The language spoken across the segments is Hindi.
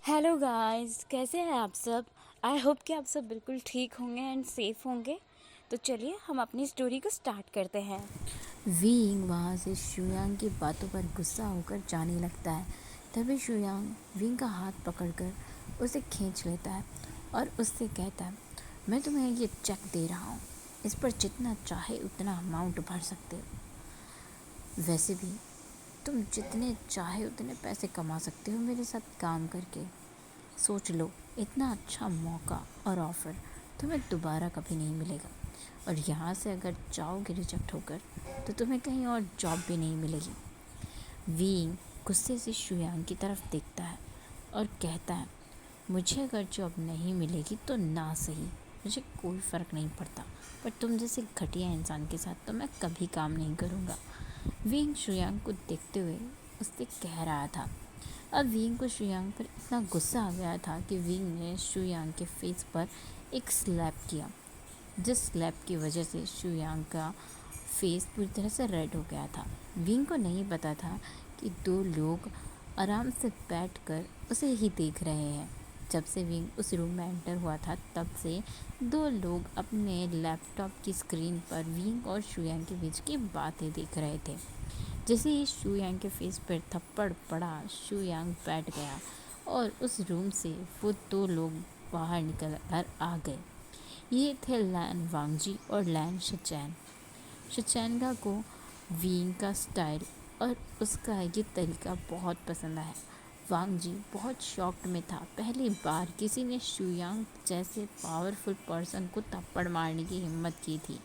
हेलो गाइस, कैसे हैं आप सब। आई होप कि आप सब बिल्कुल ठीक होंगे एंड सेफ होंगे। तो चलिए हम अपनी स्टोरी को स्टार्ट करते हैं। विंग वहाँ से शुयांग की बातों पर गुस्सा होकर जाने लगता है। तभी शुयांग विंग का हाथ पकड़कर उसे खींच लेता है और उससे कहता है, मैं तुम्हें ये चेक दे रहा हूँ, इस पर जितना चाहे उतना अमाउंट भर सकते हो। वैसे भी तुम जितने चाहे उतने पैसे कमा सकते हो मेरे साथ काम करके। सोच लो, इतना अच्छा मौका और ऑफ़र तुम्हें दोबारा कभी नहीं मिलेगा। और यहाँ से अगर जाओगे रिजेक्ट होकर तो तुम्हें कहीं और जॉब भी नहीं मिलेगी। वीइंग गुस्से से शुयांग की तरफ देखता है और कहता है, मुझे अगर जॉब नहीं मिलेगी तो ना सही, मुझे कोई फ़र्क नहीं पड़ता, पर तुम जैसे घटिया इंसान के साथ तो मैं कभी काम नहीं करूँगा। वीइंग शुयांग को देखते हुए उससे कह रहा था। अब वीइंग को शुयांग पर इतना गुस्सा आ गया था कि वीइंग ने शुयांग के फेस पर एक स्लैप किया, जिस स्लैप की वजह से शुयांग का फेस पूरी तरह से रेड हो गया था। वीइंग को नहीं पता था कि दो लोग आराम से बैठकर उसे ही देख रहे हैं। जब से वीइंग उस रूम में एंटर हुआ था तब से दो लोग अपने लैपटॉप की स्क्रीन पर वीइंग और शुयांग के बीच की बातें देख रहे थे। जैसे ही शुयांग के फेस पर थप्पड़ पड़ा, शुयांग बैठ गया और उस रूम से वो दो लोग बाहर निकल कर आ गए। ये थे लैन वांगजी और लैन शिचैन। शिचैनगा को वीइंग का स्टाइल और उसका ये तरीका बहुत पसंद आया। वांगजी बहुत शॉक्ड में था, पहली बार किसी ने शुयांग जैसे पावरफुल पर्सन को थप्पड़ मारने की हिम्मत की थी।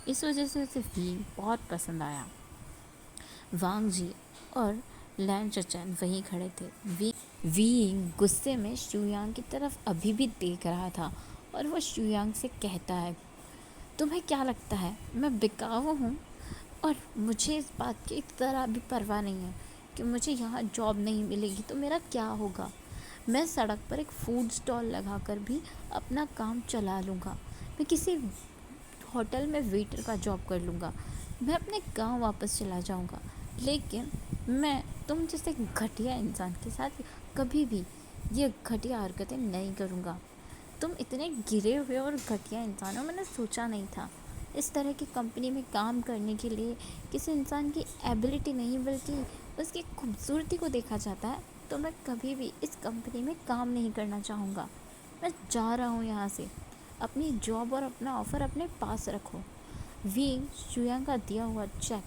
इस वजह से उसे वीइंग बहुत पसंद आया। वांग जी और लैन चचैन वहीं खड़े थे। वीइंग गुस्से में शुयांग की तरफ अभी भी देख रहा था और वो शुयांग से कहता है, तुम्हें क्या लगता है मैं बेकाबू हूँ? और मुझे इस बात की ज़रा भी परवाह नहीं है कि मुझे यहाँ जॉब नहीं मिलेगी तो मेरा क्या होगा। मैं सड़क पर एक फूड स्टॉल लगाकर भी अपना काम चला लूँगा। मैं किसी होटल में वेटर का जॉब कर लूँगा। मैं अपने गांव वापस चला जाऊँगा। लेकिन मैं तुम जैसे घटिया इंसान के साथ कभी भी ये घटिया हरकतें नहीं करूँगा। तुम इतने गिरे हुए और घटिया इंसान हो, मैंने सोचा नहीं था। इस तरह की कंपनी में काम करने के लिए किसी इंसान की एबिलिटी नहीं बल्कि उसकी खूबसूरती को देखा जाता है। तो मैं कभी भी इस कंपनी में काम नहीं करना चाहूँगा। मैं जा रहा हूँ यहाँ से। अपनी जॉब और अपना ऑफ़र अपने पास रखो। वीइंग शुयांग का दिया हुआ चेक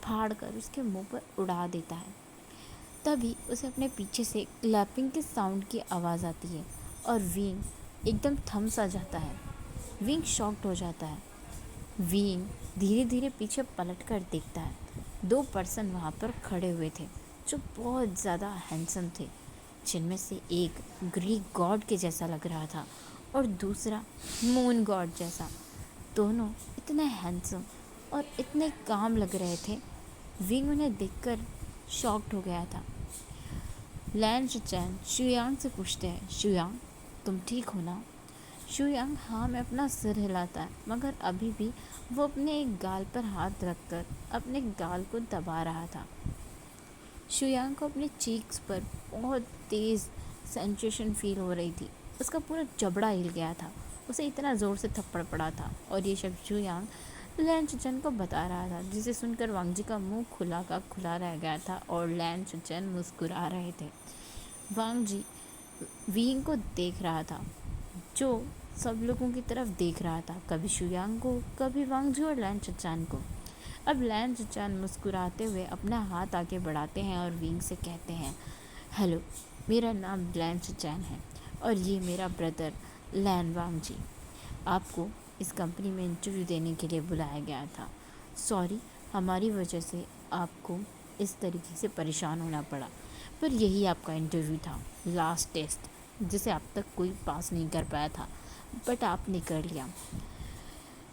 फाड़ कर उसके मुंह पर उड़ा देता है। तभी उसे अपने पीछे से क्लैपिंग के साउंड की आवाज़ आती है और वीइंग एकदम थम सा जाता है। वीइंग शॉक्ड हो जाता है। वीइंग धीरे धीरे पीछे पलट कर देखता है। दो पर्सन वहाँ पर खड़े हुए थे जो बहुत ज़्यादा हैंडसम थे, जिनमें से एक ग्रीक गॉड के जैसा लग रहा था और दूसरा मून गॉड जैसा। दोनों इतने हैंडसम और इतने काम लग रहे थे। विंग उन्हें देखकर शॉक्ड हो गया था। लैन चैन शुयांग से पूछते हैं, शुयांग तुम ठीक हो ना? शुयांग हाँ में अपना सिर हिलाता है, मगर अभी भी वो अपने एक गाल पर हाथ रखकर अपने गाल को दबा रहा था। शुयांग को अपने चीक्स पर बहुत तेज़ सेंसेशन फील हो रही थी। उसका पूरा जबड़ा हिल गया था, उसे इतना ज़ोर से थप्पड़ पड़ा था। और ये शब्द शुयांग लैन चचन को बता रहा था, जिसे सुनकर वांगजी का मुंह खुला का खुला रह गया था और लैन चचन मुस्कुरा रहे थे। वांगजी वीइंग को देख रहा था, जो सब लोगों की तरफ देख रहा था, कभी शुयांग को, कभी वांगजी और लैन चचान को। अब लैन चचान मुस्कुराते हुए अपना हाथ आगे बढ़ाते हैं और विंग से कहते हैं, हेलो, मेरा नाम लैन चचान है और ये मेरा ब्रदर लैन वांगजी। आपको इस कंपनी में इंटरव्यू देने के लिए बुलाया गया था। सॉरी, हमारी वजह से आपको इस तरीके से परेशान होना पड़ा, पर यही आपका इंटरव्यू था, लास्ट टेस्ट, जिसे अब तक कोई पास नहीं कर पाया था, बट आपने कर लिया।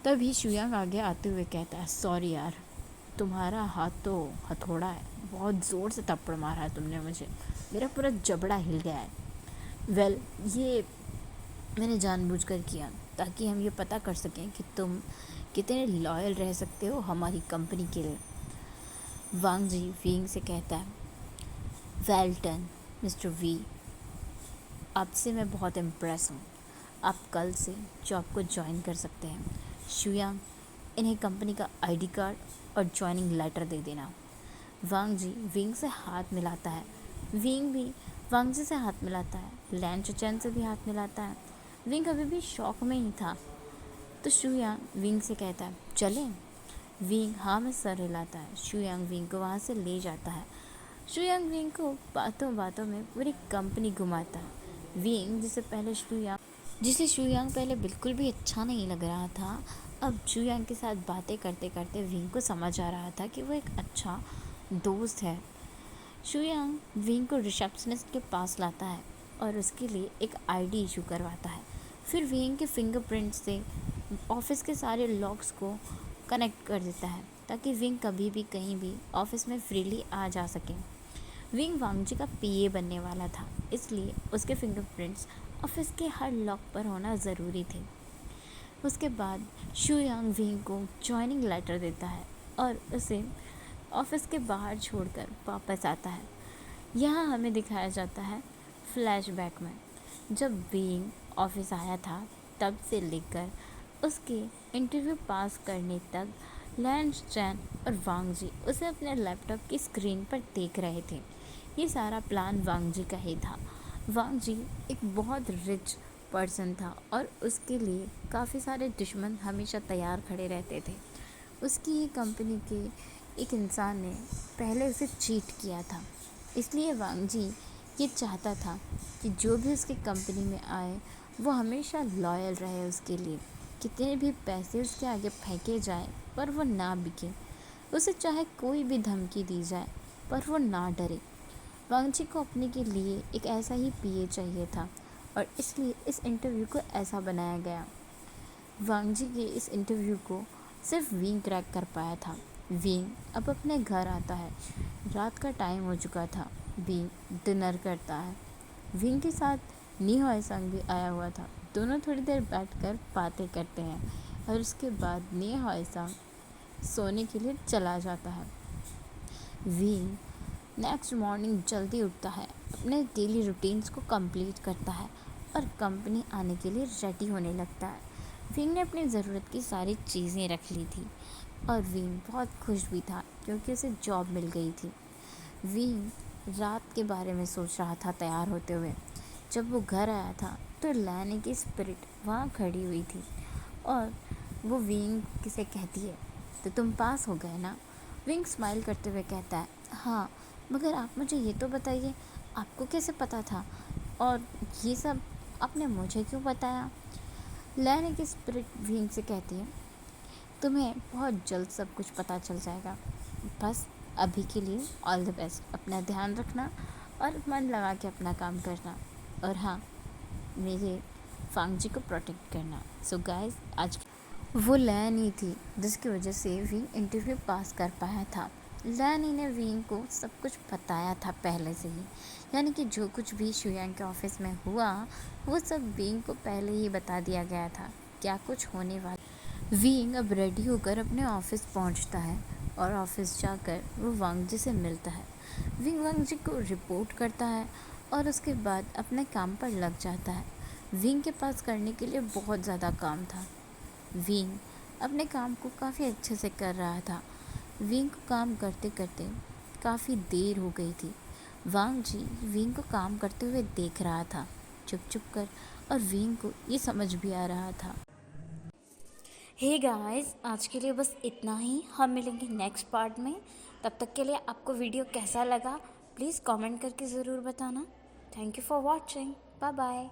तभी शुयांग आगे आते हुए कहता है, सॉरी यार, तुम्हारा हाथ तो हथौड़ा है, बहुत ज़ोर से थप्पड़ मारा है तुमने मुझे, मेरा पूरा जबड़ा हिल गया है। वेल, ये मैंने जानबूझकर किया ताकि हम ये पता कर सकें कि तुम कितने लॉयल रह सकते हो हमारी कंपनी के लिए। वांग जी वीइंग से कहता है, वेल डन मिस्टर वी, अब से मैं बहुत इम्प्रेस हूँ। आप कल से जॉब को ज्वाइन कर सकते हैं। शुयांग, इन्हें कंपनी का आईडी कार्ड और ज्वाइनिंग लेटर दे देना। वांग जी विंग से हाथ मिलाता है। विंग भी वांग जी से हाथ मिलाता है। लैन चुचैन से भी हाथ मिलाता है। विंग अभी भी शौक में ही था तो शुयांग विंग से कहता है, चलें? विंग हाँ में सर हिलाता है। शुयांग विंग को वहाँ से ले जाता है। शुयांग विंग को बातों बातों में पूरी कंपनी घुमाता है। विंग जिसे शुयांग पहले बिल्कुल भी अच्छा नहीं लग रहा था, अब शुयांग के साथ बातें करते करते विंग को समझ आ रहा था कि वो एक अच्छा दोस्त है। शुयांग विंग को रिसेप्शनिस्ट के पास लाता है और उसके लिए एक आईडी इशू करवाता है। फिर विंग के फिंगरप्रिंट से ऑफिस के सारे लॉक्स को कनेक्ट कर देता है ताकि विंग कभी भी कहीं भी ऑफिस में फ्रीली आ जा सके। विंग वांग जी का पीए बनने वाला था, इसलिए उसके फिंगरप्रिंट्स ऑफिस के हर लॉक पर होना ज़रूरी थे। उसके बाद शुयांग विंग को ज्वाइनिंग लेटर देता है और उसे ऑफिस के बाहर छोड़कर वापस आता है। यहाँ हमें दिखाया जाता है फ्लैशबैक में जब विंग ऑफिस आया था तब से लेकर उसके इंटरव्यू पास करने तक लैन चैन और वांग जी उसे अपने लैपटॉप की स्क्रीन पर देख रहे थे। ये सारा प्लान वांग जी का ही था। वांग जी एक बहुत रिच पर्सन था और उसके लिए काफ़ी सारे दुश्मन हमेशा तैयार खड़े रहते थे। उसकी ही कंपनी के एक इंसान ने पहले उसे चीट किया था, इसलिए वांग जी ये चाहता था कि जो भी उसकी कंपनी में आए वो हमेशा लॉयल रहे उसके लिए। कितने भी पैसे उसके आगे फेंके जाए पर वो ना बिके, उसे चाहे कोई भी धमकी दी जाए पर वो ना डरे। वांग जी को अपने के लिए एक ऐसा ही पीए चाहिए था और इसलिए इस इंटरव्यू को ऐसा बनाया गया। वांग जी के इस इंटरव्यू को सिर्फ विंग क्रैक कर पाया था। विंग अब अपने घर आता है। रात का टाइम हो चुका था। विंग डिनर करता है। विंग के साथ नी हॉय संग भी आया हुआ था। दोनों थोड़ी देर बैठकर बातें करते हैं और उसके बाद नी हॉय संग सोने के लिए चला जाता है। विंग नेक्स्ट मॉर्निंग जल्दी उठता है, अपने डेली रूटीन्स को कंप्लीट करता है और कंपनी आने के लिए रेडी होने लगता है। विंग ने अपनी ज़रूरत की सारी चीज़ें रख ली थी और विंग बहुत खुश भी था क्योंकि उसे जॉब मिल गई थी। विंग रात के बारे में सोच रहा था तैयार होते हुए। जब वो घर आया था तो लैनी की स्पिरिट वहाँ खड़ी हुई थी और वो विंग से कहती है, तो तुम पास हो गए ना? विंग स्माइल करते हुए कहता है, हाँ, मगर आप मुझे ये तो बताइए, आपको कैसे पता था और ये सब आपने मुझे क्यों बताया? लैनी की स्पिरिट विंग से कहती है, तुम्हें बहुत जल्द सब कुछ पता चल जाएगा। बस अभी के लिए ऑल द बेस्ट। अपना ध्यान रखना और मन लगा के अपना काम करना और हाँ, मेरे वांग जी को प्रोटेक्ट करना। सो गाइस, आज वो लैनी थी जिसकी वजह से विंग इंटरव्यू पास कर पाया था। लैनी ने विंग को सब कुछ बताया था पहले से ही, यानी कि जो कुछ भी शुयांग के ऑफिस में हुआ वो सब विंग को पहले ही बता दिया गया था क्या कुछ होने वाला। विंग अब रेडी होकर अपने ऑफिस पहुंचता है और ऑफिस जाकर वो वांग जी से मिलता है। विंग वांग जी को रिपोर्ट करता है और उसके बाद अपने काम पर लग जाता है। विंग के पास करने के लिए बहुत ज़्यादा काम था। विंग अपने काम को काफ़ी अच्छे से कर रहा था। विंग को काम करते करते काफ़ी देर हो गई थी। वांग जी विंग को काम करते हुए देख रहा था चुप चुप कर और विंग को ये समझ भी आ रहा था। हे गाइस, आज के लिए बस इतना ही। हम मिलेंगे नेक्स्ट पार्ट में। तब तक के लिए आपको वीडियो कैसा लगा प्लीज़ कमेंट करके ज़रूर बताना। Thank you for watching. Bye bye.